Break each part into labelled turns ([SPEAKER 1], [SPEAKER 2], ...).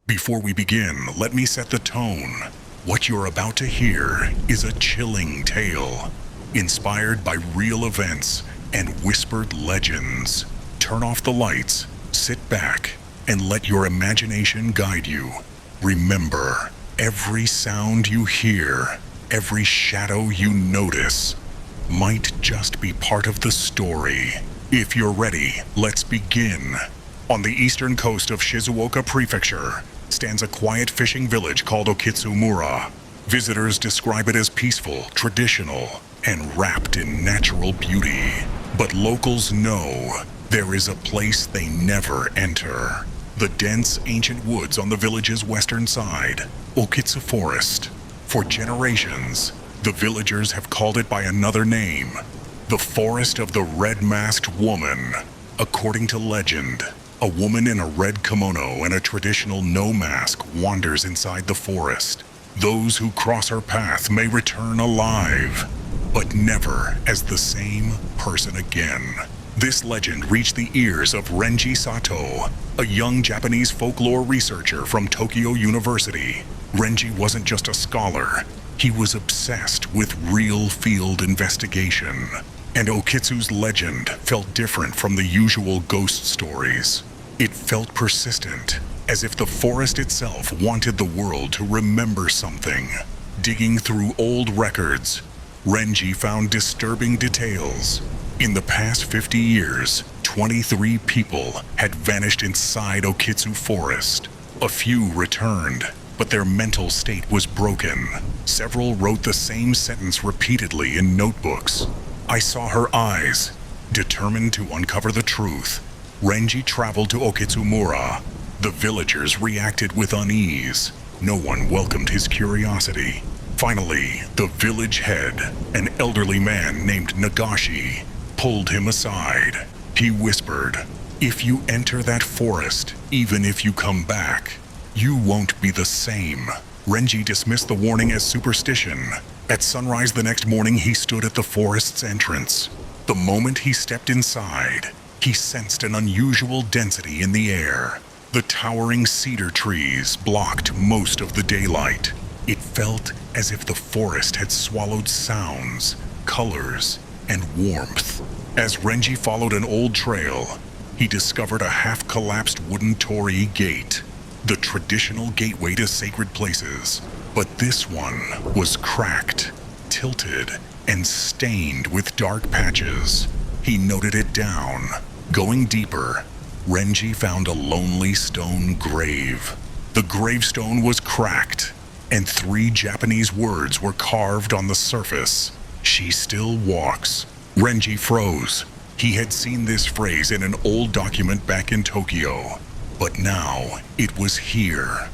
[SPEAKER 1] Before we begin, let me set the tone. What you're about to hear is a chilling tale, inspired by real events and whispered legends. Turn off the lights, sit back, and let your imagination guide you. Remember, every sound you hear, every shadow you notice, might just be part of the story. If you're ready, let's begin. On the eastern coast of Shizuoka Prefecture stands a quiet fishing village called Okitsu. Visitors describe it as peaceful, traditional, and wrapped in natural beauty. But locals know there is a place they never enter. The dense, ancient woods on the village's western side, Okitsu Forest. For generations, the villagers have called it by another name, the Forest of the Red-Masked Woman. According to legend, a woman in a red kimono and a traditional no-mask wanders inside the forest. Those who cross her path may return alive, but never as the same person again. This legend reached the ears of Renji Sato, a young Japanese folklore researcher from Tokyo University. Renji wasn't just a scholar, he was obsessed with real field investigation. And Okitsu's legend felt different from the usual ghost stories. It felt persistent, as if the forest itself wanted the world to remember something. Digging through old records, Renji found disturbing details. In the past 50 years, 23 people had vanished inside Okitsu Forest. A few returned, but their mental state was broken. Several wrote the same sentence repeatedly in notebooks. I saw her eyes. Determined to uncover the truth, Renji traveled to Okitsu. The villagers reacted with unease. No one welcomed his curiosity. Finally, the village head, an elderly man named Nagashi, pulled him aside. He whispered, "If you enter that forest, even if you come back, you won't be the same." Renji dismissed the warning as superstition. At sunrise the next morning, he stood at the forest's entrance. The moment he stepped inside, he sensed an unusual density in the air. The towering cedar trees blocked most of the daylight. It felt as if the forest had swallowed sounds, colors, and warmth. As Renji followed an old trail, he discovered a half-collapsed wooden torii gate, the traditional gateway to sacred places. But this one was cracked, tilted, and stained with dark patches. He noted it down. Going deeper, Renji found a lonely stone grave. The gravestone was cracked, and 3 Japanese words were carved on the surface. "She still walks." Renji froze. He had seen this phrase in an old document back in Tokyo, but now it was here,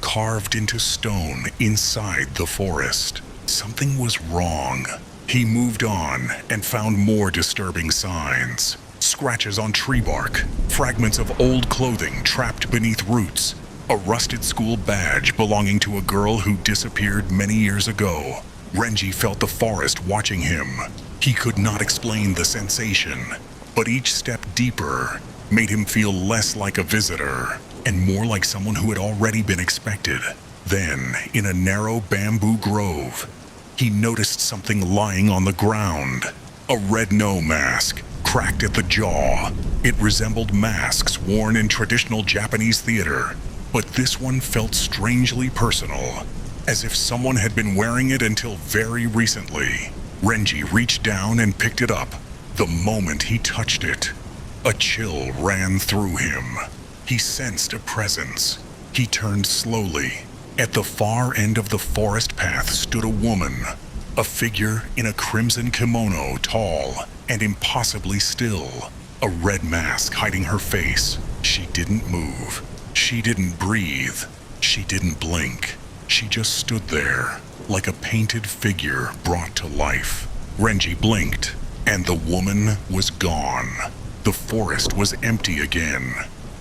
[SPEAKER 1] carved into stone inside the forest. Something was wrong. He moved on and found more disturbing signs. Scratches on tree bark, fragments of old clothing trapped beneath roots, a rusted school badge belonging to a girl who disappeared many years ago. Renji felt the forest watching him. He could not explain the sensation, but each step deeper made him feel less like a visitor and more like someone who had already been expected. Then, in a narrow bamboo grove, he noticed something lying on the ground. A red no mask, cracked at the jaw. It resembled masks worn in traditional Japanese theater, but this one felt strangely personal, as if someone had been wearing it until very recently. Renji reached down and picked it up. The moment he touched it, a chill ran through him. He sensed a presence. He turned slowly. At the far end of the forest path stood a woman, a figure in a crimson kimono, tall and impossibly still, a red mask hiding her face. She didn't move. She didn't breathe. She didn't blink. She just stood there, like a painted figure brought to life. Renji blinked, and the woman was gone. The forest was empty again.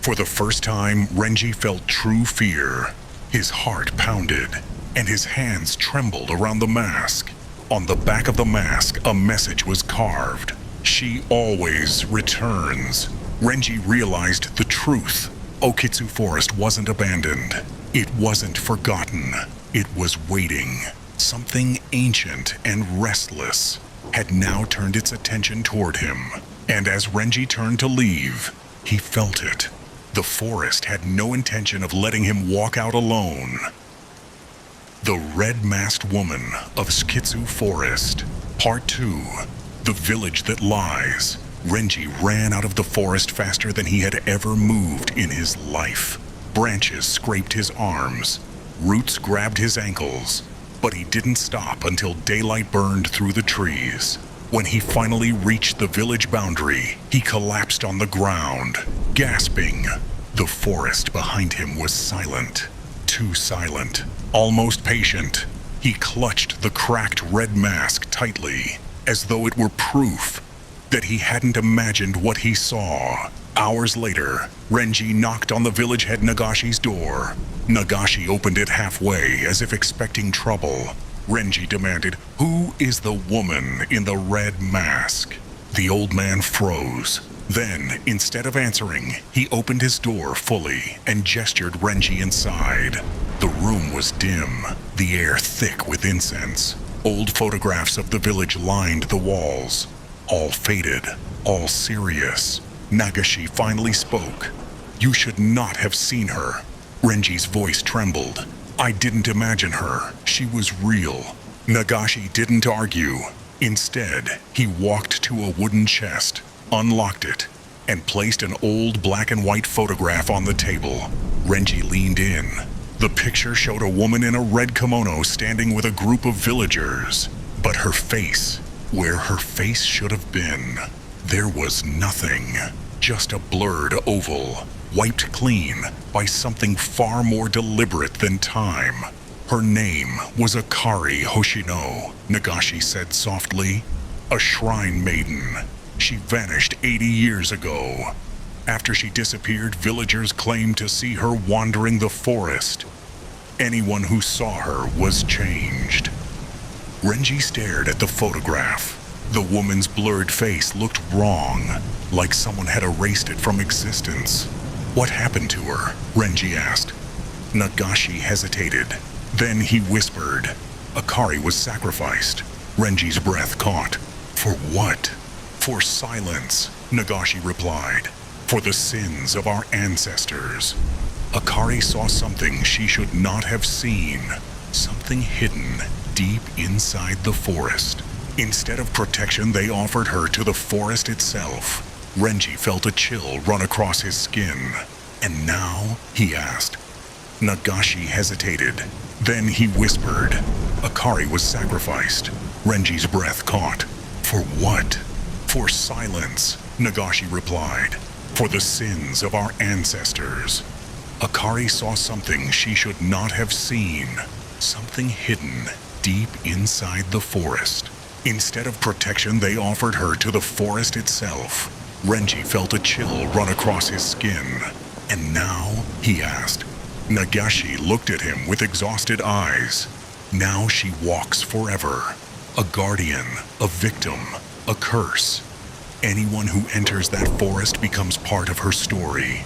[SPEAKER 1] For the first time, Renji felt true fear. His heart pounded, and his hands trembled around the mask. On the back of the mask, a message was carved. "She always returns." Renji realized the truth. Okitsu Forest wasn't abandoned. It wasn't forgotten. It was waiting. Something ancient and restless had now turned its attention toward him. And as Renji turned to leave, he felt it. The forest had no intention of letting him walk out alone. The Red-Masked Woman of Okitsu Forest, Part 2, The Village That Lies. Renji ran out of the forest faster than he had ever moved in his life. Branches scraped his arms, roots grabbed his ankles, but he didn't stop until daylight burned through the trees. When he finally reached the village boundary, he collapsed on the ground, gasping. The forest behind him was silent. Too silent, almost patient. He clutched the cracked red mask tightly, as though it were proof that he hadn't imagined what he saw. Hours later, Renji knocked on the village head Nagashi's door. Nagashi opened it halfway, as if expecting trouble. Renji demanded, "Who is the woman in the red mask?" The old man froze. Then, instead of answering, he opened his door fully and gestured Renji inside. The room was dim, the air thick with incense. Old photographs of the village lined the walls. All faded, all serious. Nagashi finally spoke. "You should not have seen her." Renji's voice trembled. "I didn't imagine her. She was real." Nagashi didn't argue. Instead, he walked to a wooden chest, unlocked it, and placed an old black and white photograph on the table. Renji leaned in. The picture showed a woman in a red kimono standing with a group of villagers. But her face, where her face should have been, there was nothing. Just a blurred oval, wiped clean by something far more deliberate than time. Her name was Akari Hoshino, Nagashi said softly. A shrine maiden. She vanished 80 years ago. After she disappeared, villagers claimed to see her wandering the forest. Anyone who saw her was changed. Renji stared at the photograph. The woman's blurred face looked wrong, like someone had erased it from existence. "What happened to her?" Renji asked. Nagashi hesitated. Then he whispered, "Akari was sacrificed." Renji's breath caught. "For what?" "For silence," Nagashi replied. "For the sins of our ancestors." Akari saw something she should not have seen. Something hidden deep inside the forest. Instead of protection, they offered her to the forest itself. Renji felt a chill run across his skin. "And now?" he asked. Nagashi hesitated. Then he whispered, "Akari was sacrificed." Renji's breath caught. "For what?" "For silence," Nagashi replied. "For the sins of our ancestors." Akari saw something she should not have seen. Something hidden deep inside the forest. Instead of protection, they offered her to the forest itself. Renji felt a chill run across his skin. "And now?" he asked. Nagashi looked at him with exhausted eyes. "Now she walks forever. A guardian, a victim, a curse. Anyone who enters that forest becomes part of her story."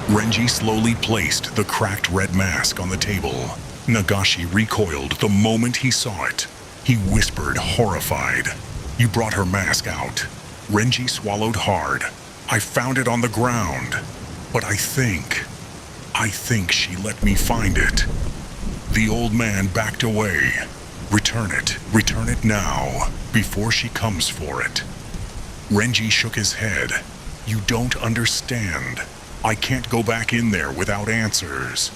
[SPEAKER 1] Renji slowly placed the cracked red mask on the table. Nagashi recoiled the moment he saw it. He whispered, horrified, "You brought her mask out." Renji swallowed hard. "I found it on the ground. But I think she let me find it." The old man backed away. Return it now, before she comes for it." Renji shook his head. "You don't understand. I can't go back in there without answers."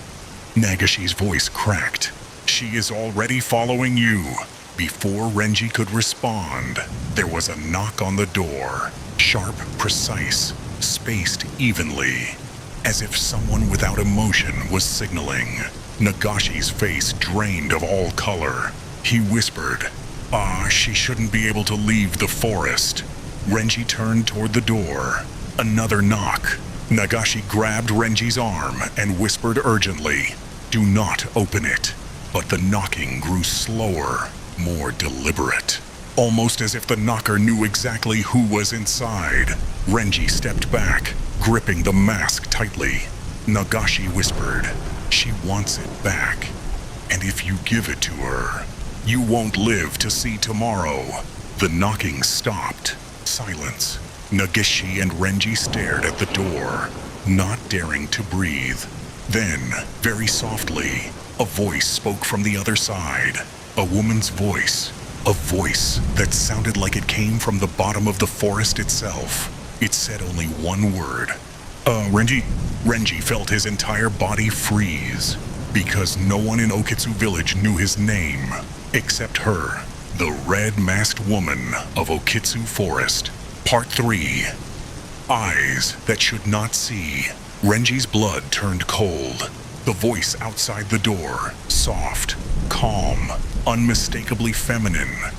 [SPEAKER 1] Nagashi's voice cracked. "She is already following you." Before Renji could respond, there was a knock on the door. Sharp, precise, spaced evenly, as if someone without emotion was signaling. Nagashi's face drained of all color. He whispered, She shouldn't be able to leave the forest." Renji turned toward the door. Another knock. Nagashi grabbed Renji's arm and whispered urgently, "Do not open it." But the knocking grew slower, more deliberate. Almost as if the knocker knew exactly who was inside. Renji stepped back, gripping the mask tightly. Nagashi whispered, She wants it back. And if you give it to her, you won't live to see tomorrow. The knocking stopped. Silence. Nagashi and Renji stared at the door, not daring to breathe. Then, very softly, a voice spoke from the other side. A woman's voice. A voice that sounded like it came from the bottom of the forest itself. It said only one word. Renji? Renji felt his entire body freeze, because no one in Okitsu village knew his name, except her, the red-masked woman of Okitsu Forest. Part 3. Eyes that should not see. Renji's blood turned cold. The voice outside the door, soft, calm, unmistakably feminine,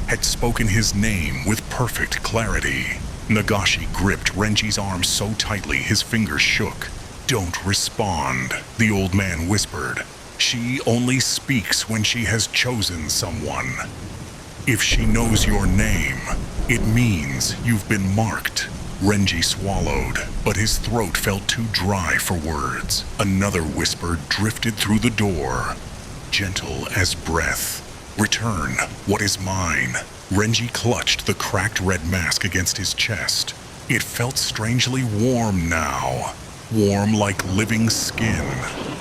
[SPEAKER 1] had spoken his name with perfect clarity. Nagashi gripped Renji's arm so tightly his fingers shook. "Don't respond," the old man whispered. "She only speaks when she has chosen someone. If she knows your name, it means you've been marked." Renji swallowed, but his throat felt too dry for words. Another whisper drifted through the door, gentle as breath. "Return what is mine." Renji clutched the cracked red mask against his chest. It felt strangely warm now, warm like living skin.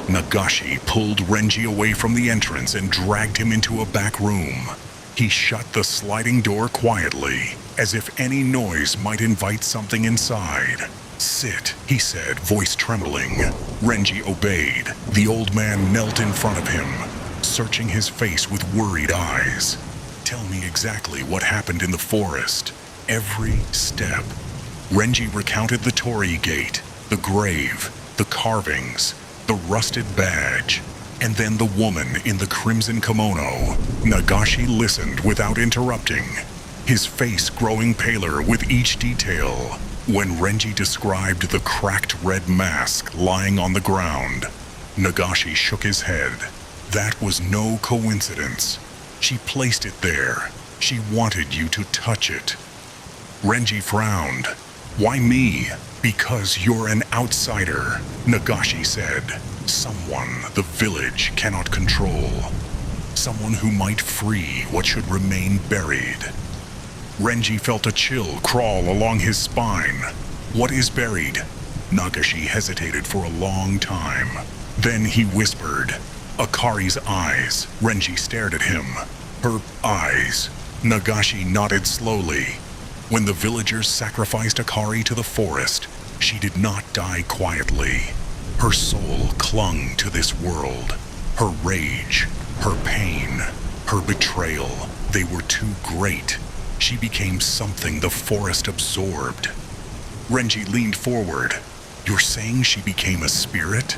[SPEAKER 1] Nagashi pulled Renji away from the entrance and dragged him into a back room. He shut the sliding door quietly, as if any noise might invite something inside. "Sit," he said, voice trembling. Renji obeyed. The old man knelt in front of him, searching his face with worried eyes. "Tell me exactly what happened in the forest. Every step." Renji recounted the torii gate, the grave, the carvings, the rusted badge, and then the woman in the crimson kimono. Nagashi listened without interrupting, his face growing paler with each detail. When Renji described the cracked red mask lying on the ground, Nagashi shook his head. That was no coincidence. She placed it there. She wanted you to touch it. Renji frowned. "Why me?" "Because you're an outsider," Nagashi said. "Someone the village cannot control. Someone who might free what should remain buried." Renji felt a chill crawl along his spine. "What is buried?" Nagashi hesitated for a long time. Then he whispered, "Akari's eyes." Renji stared at him. "Her eyes." Nagashi nodded slowly. When the villagers sacrificed Akari to the forest, she did not die quietly. Her soul clung to this world. Her rage, her pain, her betrayal, they were too great. She became something the forest absorbed. Renji leaned forward. "You're saying she became a spirit?"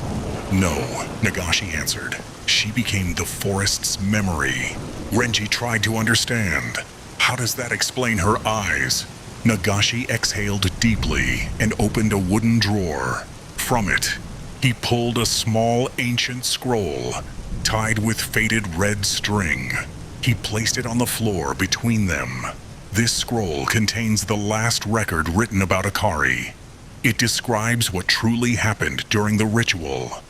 [SPEAKER 1] "No," Nagashi answered. "She became the forest's memory." Renji tried to understand. "How does that explain her eyes?" Nagashi exhaled deeply and opened a wooden drawer. From it, he pulled a small ancient scroll, tied with faded red string. He placed it on the floor between them. This scroll contains the last record written about Akari. It describes what truly happened during the ritual.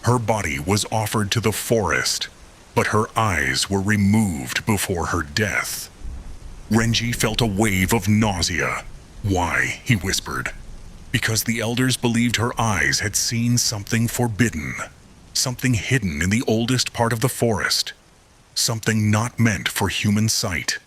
[SPEAKER 1] Her body was offered to the forest, but her eyes were removed before her death. Renji felt a wave of nausea. "Why?" he whispered. "Because the elders believed her eyes had seen something forbidden, something hidden in the oldest part of the forest, something not meant for human sight."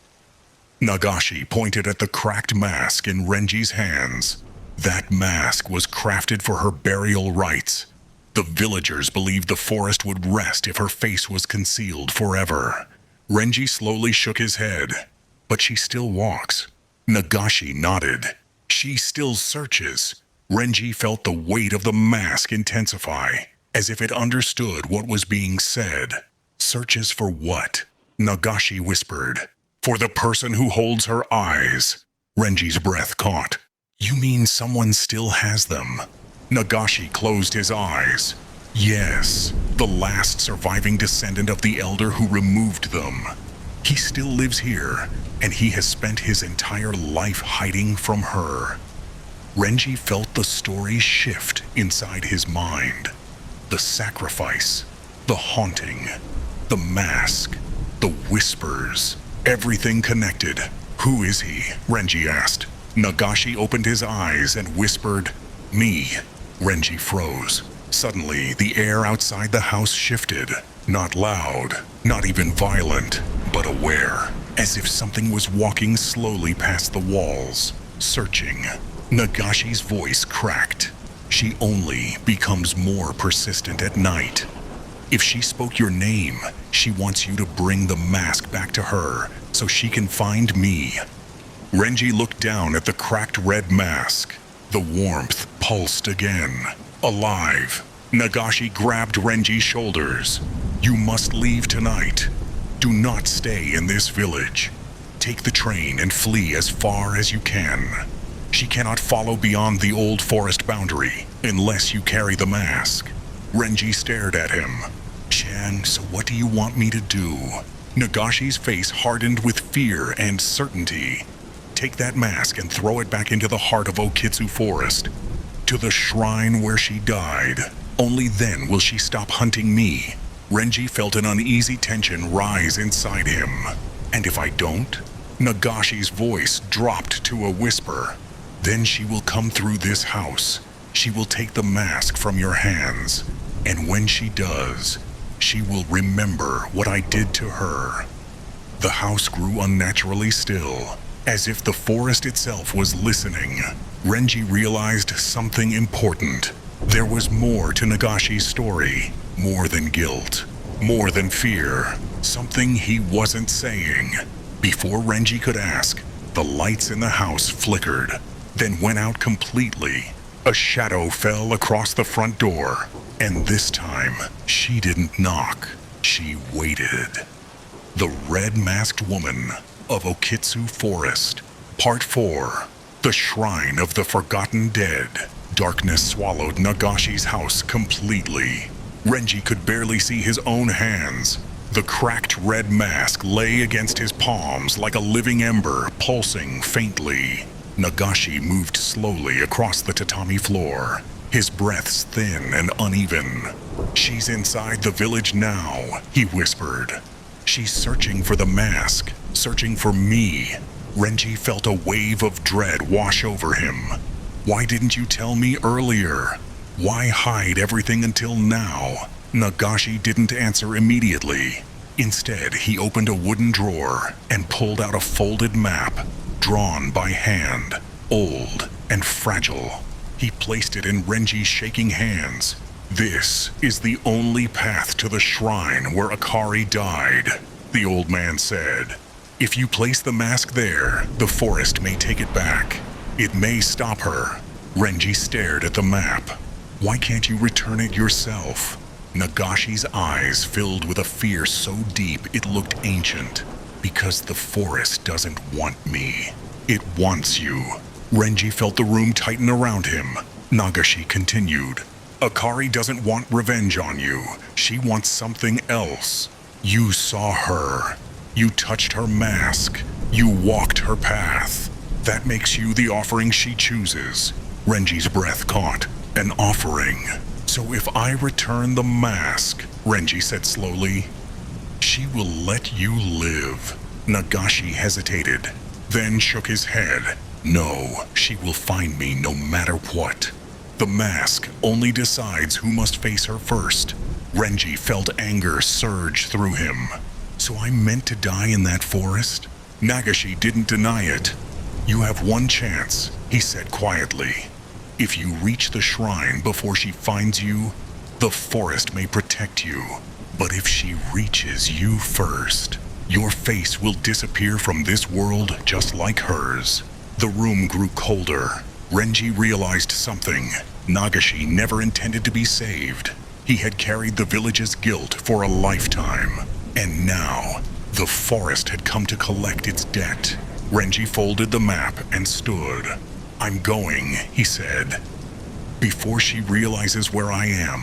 [SPEAKER 1] Nagashi pointed at the cracked mask in Renji's hands. That mask was crafted for her burial rites. The villagers believed the forest would rest if her face was concealed forever. Renji slowly shook his head. "But she still walks." Nagashi nodded. "She still searches." Renji felt the weight of the mask intensify, as if it understood what was being said. "Searches for what?" Nagashi whispered. "For the person who holds her eyes." Renji's breath caught. "You mean someone still has them?" Nagashi closed his eyes. "Yes, the last surviving descendant of the elder who removed them. He still lives here, and he has spent his entire life hiding from her." Renji felt the story shift inside his mind. The sacrifice, the haunting, the mask, the whispers, everything connected. "Who is he?" Renji asked. Nagashi opened his eyes and whispered, "Me." Renji froze. Suddenly, the air outside the house shifted. Not loud, not even violent, but aware, as if something was walking slowly past the walls, searching. Nagashi's voice cracked. "She only becomes more persistent at night. If she spoke your name, she wants you to bring the mask back to her so she can find me." Renji looked down at the cracked red mask. The warmth pulsed again, alive. Nagashi grabbed Renji's shoulders. "You must leave tonight. Do not stay in this village. Take the train and flee as far as you can. She cannot follow beyond the old forest boundary unless you carry the mask." Renji stared at him. "Chan, so what do you want me to do?" Nagashi's face hardened with fear and certainty. "Take that mask and throw it back into the heart of Okitsu Forest, to the shrine where she died. Only then will she stop hunting me." Renji felt an uneasy tension rise inside him. "And if I don't?" Nagashi's voice dropped to a whisper. "Then she will come through this house. She will take the mask from your hands. And when she does, she will remember what I did to her." The house grew unnaturally still, as if the forest itself was listening. Renji realized something important. There was more to Nagashi's story, more than guilt, more than fear, something he wasn't saying. Before Renji could ask, the lights in the house flickered, then went out completely. A shadow fell across the front door, and this time, she didn't knock, she waited. The Red-Masked Woman of Okitsu Forest. Part 4. The Shrine of the Forgotten Dead. Darkness swallowed Nagashi's house completely. Renji could barely see his own hands. The cracked red mask lay against his palms like a living ember, pulsing faintly. Nagashi moved slowly across the tatami floor, his breaths thin and uneven. "She's inside the village now," he whispered. "She's searching for the mask, searching for me." Renji felt a wave of dread wash over him. "Why didn't you tell me earlier? Why hide everything until now?" Nagashi didn't answer immediately. Instead, he opened a wooden drawer and pulled out a folded map, drawn by hand, old and fragile. He placed it in Renji's shaking hands. "This is the only path to the shrine where Akari died," the old man said. "If you place the mask there, the forest may take it back. It may stop her." Renji stared at the map. "Why can't you return it yourself?" Nagashi's eyes filled with a fear so deep it looked ancient. "Because the forest doesn't want me. It wants you." Renji felt the room tighten around him. Nagashi continued. "Akari doesn't want revenge on you. She wants something else. You saw her. You touched her mask. You walked her path. That makes you the offering she chooses." Renji's breath caught. "An offering. So if I return the mask," Renji said slowly, "she will let you live." Nagashi hesitated, then shook his head. "No, she will find me no matter what. The mask only decides who must face her first." Renji felt anger surge through him. "So I'm meant to die in that forest?" Nagashi didn't deny it. "You have one chance," he said quietly. "If you reach the shrine before she finds you, the forest may protect you. But if she reaches you first, your face will disappear from this world just like hers." The room grew colder. Renji realized something. Nagashi never intended to be saved. He had carried the village's guilt for a lifetime. And now, the forest had come to collect its debt. Renji folded the map and stood. "I'm going," he said. "Before she realizes where I am."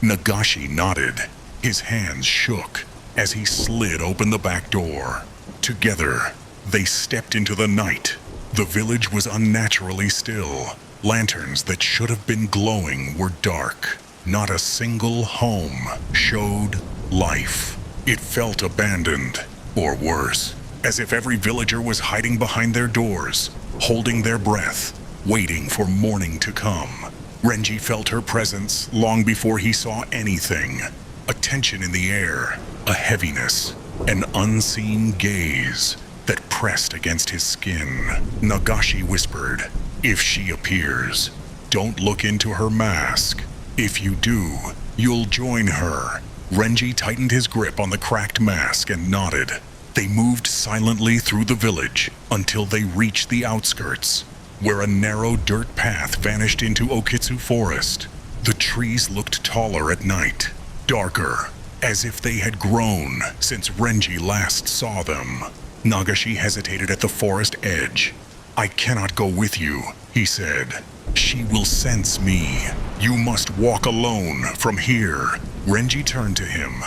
[SPEAKER 1] Nagashi nodded. His hands shook as he slid open the back door. Together, they stepped into the night. The village was unnaturally still. Lanterns that should have been glowing were dark. Not a single home showed life. It felt abandoned, or worse, as if every villager was hiding behind their doors, holding their breath, waiting for morning to come. Renji felt her presence long before he saw anything. A tension in the air, a heaviness, an unseen gaze that pressed against his skin. Nagashi whispered, "If she appears, don't look into her mask. If you do, you'll join her." Renji tightened his grip on the cracked mask and nodded. They moved silently through the village until they reached the outskirts, where a narrow dirt path vanished into Okitsu forest. The trees looked taller at night, darker, as if they had grown since Renji last saw them. Nagashi hesitated at the forest edge. "I cannot go with you," he said. "She will sense me. You must walk alone from here." Renji turned to him.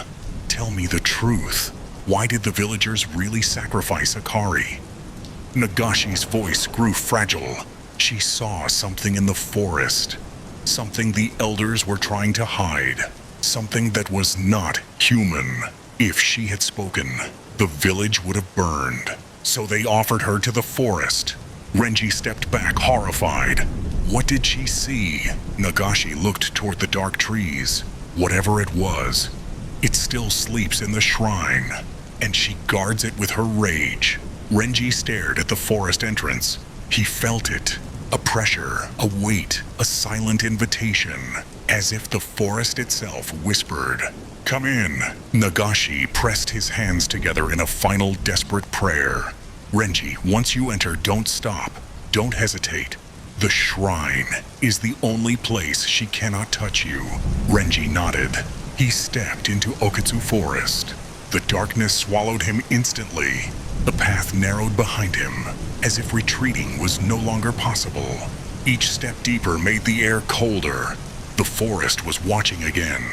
[SPEAKER 1] "Tell me the truth. Why did the villagers really sacrifice Akari?" Nagashi's voice grew fragile. She saw something in the forest. Something the elders were trying to hide. Something that was not human. If she had spoken, the village would have burned. So they offered her to the forest. Renji stepped back, horrified. What did she see? Nagashi looked toward the dark trees. Whatever it was, it still sleeps in the shrine, and she guards it with her rage. Renji stared at the forest entrance. He felt it. A pressure, a weight, a silent invitation, as if the forest itself whispered, "Come in." Nagashi pressed his hands together in a final desperate prayer. "Renji, once you enter, don't stop. Don't hesitate. The shrine is the only place she cannot touch you." Renji nodded. He stepped into Okitsu forest. The darkness swallowed him instantly. The path narrowed behind him, as if retreating was no longer possible. Each step deeper made the air colder. The forest was watching again,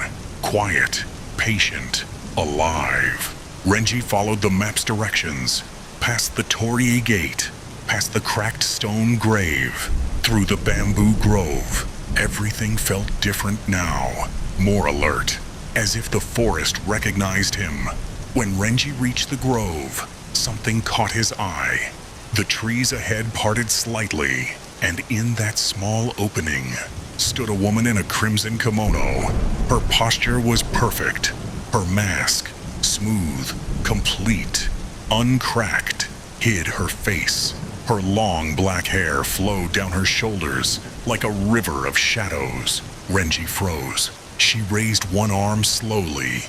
[SPEAKER 1] quiet, patient, alive. Renji followed the map's directions, past the Torii gate, past the cracked stone grave, through the bamboo grove. Everything felt different now, more alert, as if the forest recognized him. When Renji reached the grove, something caught his eye. The trees ahead parted slightly, and in that small opening stood a woman in a crimson kimono. Her posture was perfect. Her mask, smooth, complete, uncracked, hid her face. Her long black hair flowed down her shoulders like a river of shadows. Renji froze. She raised one arm slowly,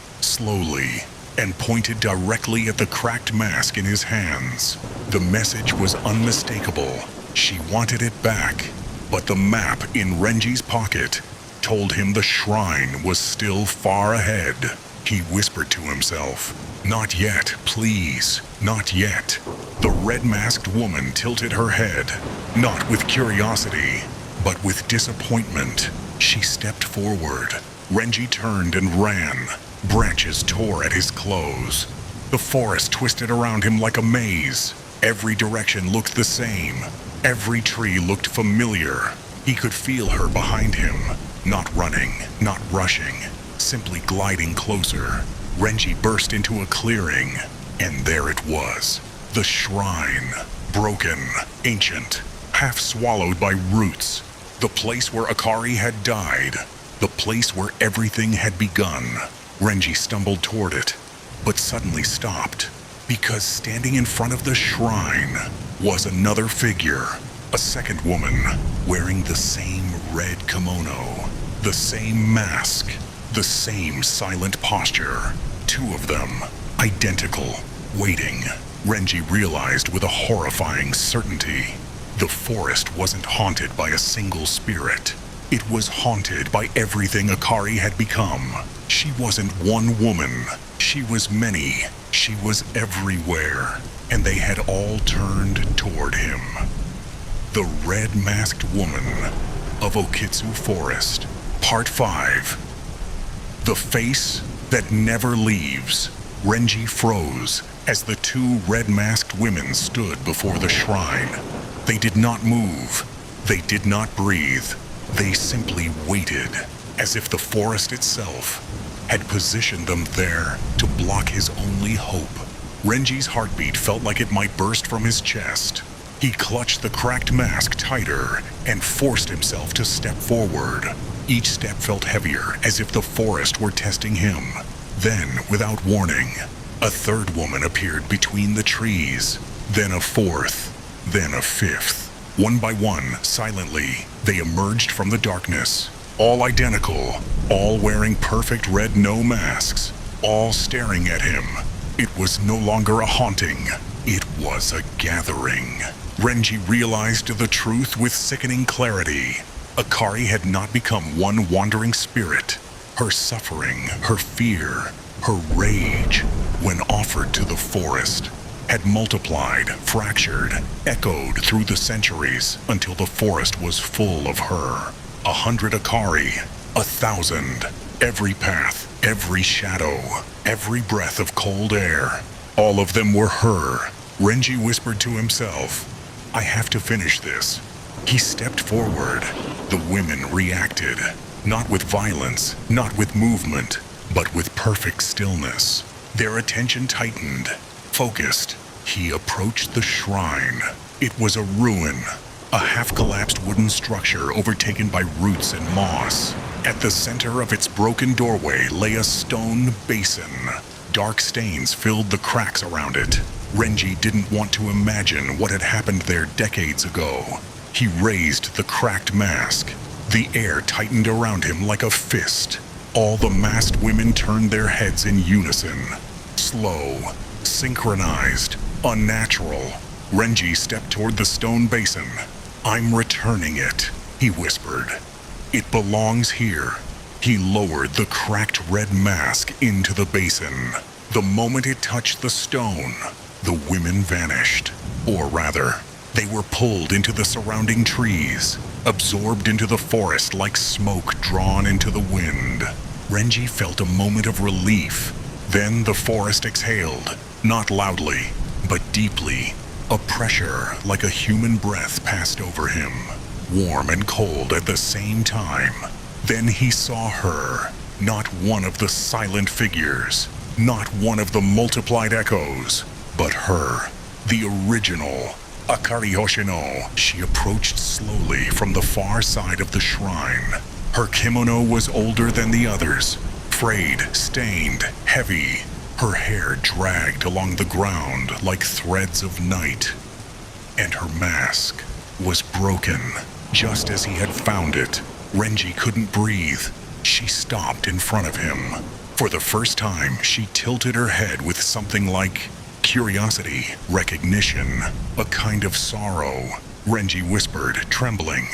[SPEAKER 1] and pointed directly at the cracked mask in his hands. The message was unmistakable. She wanted it back, but the map in Renji's pocket told him the shrine was still far ahead. He whispered to himself, "Not yet, please, not yet." The red-masked woman tilted her head, not with curiosity, but with disappointment. She stepped forward. Renji turned and ran. Branches tore at his clothes. The forest twisted around him like a maze. Every direction looked the same. Every tree looked familiar. He could feel her behind him, not running, not rushing, simply gliding closer. Renji burst into a clearing, and there it was. The shrine, broken, ancient, half swallowed by roots. The place where Akari had died. The place where everything had begun. Renji stumbled toward it, but suddenly stopped, because standing in front of the shrine was another figure, a second woman, wearing the same red kimono, the same mask, the same silent posture. Two of them, identical, waiting. Renji realized with a horrifying certainty, the forest wasn't haunted by a single spirit. It was haunted by everything Akari had become. She wasn't one woman. She was many. She was everywhere. And they had all turned toward him. The Red-Masked Woman of Okitsu Forest. Part 5. The Face That Never Leaves. Renji froze as the two red-masked women stood before the shrine. They did not move. They did not breathe. They simply waited. as if the forest itself had positioned them there to block his only hope. Renji's heartbeat felt like it might burst from his chest. He clutched the cracked mask tighter and forced himself to step forward. Each step felt heavier, as if the forest were testing him. Then, without warning, a third woman appeared between the trees, then a fourth, then a fifth. One by one, silently, they emerged from the darkness. All identical, all wearing perfect red no masks, all staring at him. It was no longer a haunting, it was a gathering. Renji realized the truth with sickening clarity. Akari had not become one wandering spirit. Her suffering, her fear, her rage, when offered to the forest, had multiplied, fractured, echoed through the centuries until the forest was full of her. 100 Akari, 1,000, every path, every shadow, every breath of cold air. All of them were her. Renji whispered to himself, "I have to finish this." He stepped forward. The women reacted, not with violence, not with movement, but with perfect stillness. Their attention tightened, focused. He approached the shrine. It was a ruin, a half-collapsed wooden structure overtaken by roots and moss. At the center of its broken doorway lay a stone basin. Dark stains filled the cracks around it. Renji didn't want to imagine what had happened there decades ago. He raised the cracked mask. The air tightened around him like a fist. All the masked women turned their heads in unison. Slow, synchronized, unnatural. Renji stepped toward the stone basin. "I'm returning it," he whispered. "It belongs here." He lowered the cracked red mask into the basin. The moment it touched the stone, the women vanished. Or rather, they were pulled into the surrounding trees, absorbed into the forest like smoke drawn into the wind. Renji felt a moment of relief. Then the forest exhaled, not loudly, but deeply. A pressure like a human breath passed over him, warm and cold at the same time. Then he saw her, not one of the silent figures, not one of the multiplied echoes, but her, the original, Akari Hoshino. She approached slowly from the far side of the shrine. Her kimono was older than the others, frayed, stained, heavy. Her hair dragged along the ground like threads of night. And her mask was broken, just as he had found it. Renji couldn't breathe. She stopped in front of him. For the first time, she tilted her head with something like curiosity, recognition, a kind of sorrow. Renji whispered, trembling,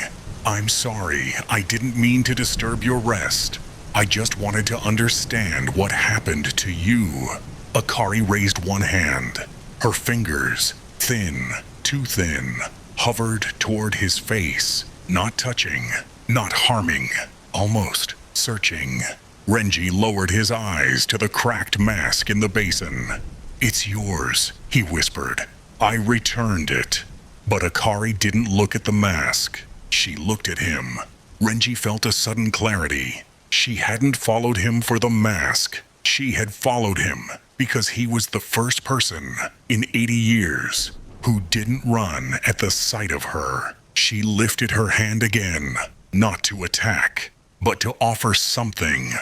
[SPEAKER 1] "I'm sorry, I didn't mean to disturb your rest. I just wanted to understand what happened to you." Akari raised one hand. Her fingers, thin, too thin, hovered toward his face, not touching, not harming, almost searching. Renji lowered his eyes to the cracked mask in the basin. "It's yours," he whispered. "I returned it." But Akari didn't look at the mask. She looked at him. Renji felt a sudden clarity. She hadn't followed him for the mask. She had followed him because he was the first person in 80 years who didn't run at the sight of her. She lifted her hand again, not to attack, but to offer something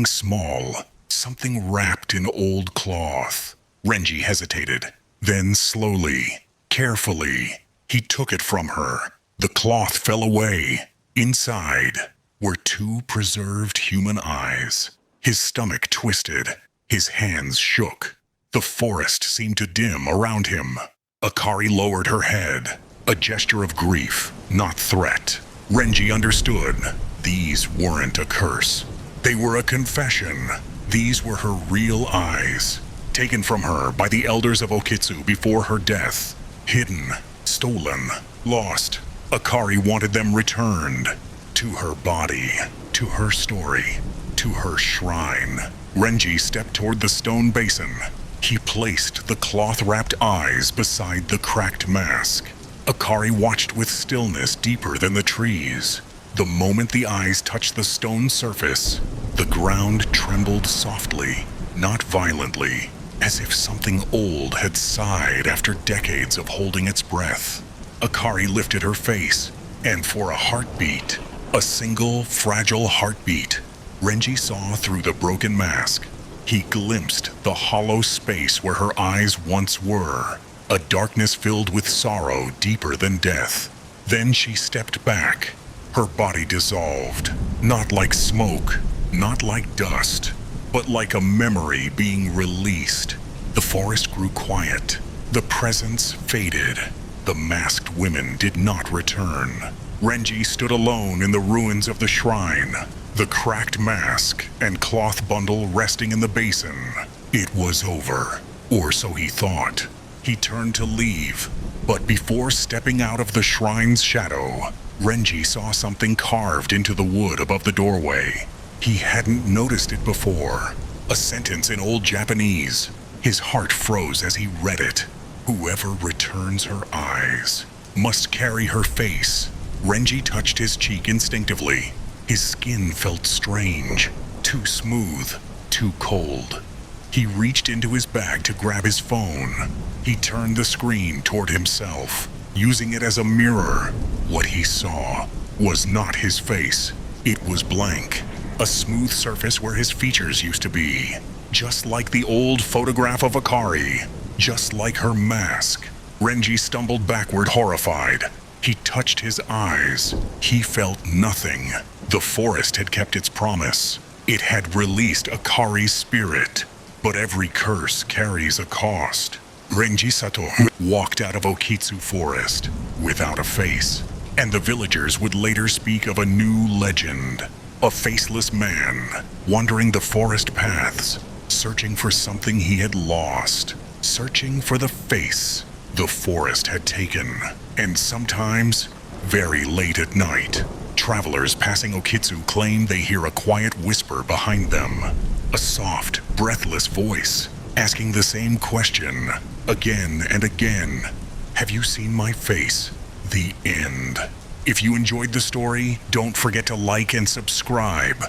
[SPEAKER 1] small, something wrapped in old cloth. Renji hesitated. Then slowly, carefully, he took it from her. The cloth fell away. Inside were two preserved human eyes. His stomach twisted. His hands shook. The forest seemed to dim around him. Akari lowered her head, a gesture of grief, not threat. Renji understood. These weren't a curse. They were a confession. These were her real eyes, taken from her by the elders of Okitsu before her death. Hidden, stolen, lost. Akari wanted them returned. To her body, to her story, to her shrine. Renji stepped toward the stone basin. He placed the cloth-wrapped eyes beside the cracked mask. Akari watched with stillness deeper than the trees. The moment the eyes touched the stone surface, the ground trembled softly, not violently, as if something old had sighed after decades of holding its breath. Akari lifted her face, and for a heartbeat, a single fragile heartbeat, Renji saw through the broken mask. He glimpsed the hollow space where her eyes once were, a darkness filled with sorrow deeper than death. Then she stepped back. Her body dissolved, not like smoke, not like dust, but like a memory being released. The forest grew quiet. The presence faded. The masked women did not return. Renji stood alone in the ruins of the shrine, the cracked mask and cloth bundle resting in the basin. It was over, or so he thought. He turned to leave, but before stepping out of the shrine's shadow, Renji saw something carved into the wood above the doorway. He hadn't noticed it before. A sentence in Old Japanese. His heart froze as he read it. Whoever returns her eyes must carry her face. Renji touched his cheek instinctively. His skin felt strange, too smooth, too cold. He reached into his bag to grab his phone. He turned the screen toward himself, using it as a mirror. What he saw was not his face. It was blank, a smooth surface where his features used to be. Just like the old photograph of Akari, just like her mask. Renji stumbled backward, horrified. He touched his eyes. He felt nothing. The forest had kept its promise. It had released Akari's spirit. But every curse carries a cost. Renji Sato walked out of Okitsu forest without a face. And the villagers would later speak of a new legend. A faceless man wandering the forest paths, searching for something he had lost, searching for the face the forest had taken. And sometimes, very late at night, travelers passing Okitsu claim they hear a quiet whisper behind them, a soft, breathless voice asking the same question again and again. Have you seen my face? The end. If you enjoyed the story, don't forget to like and subscribe.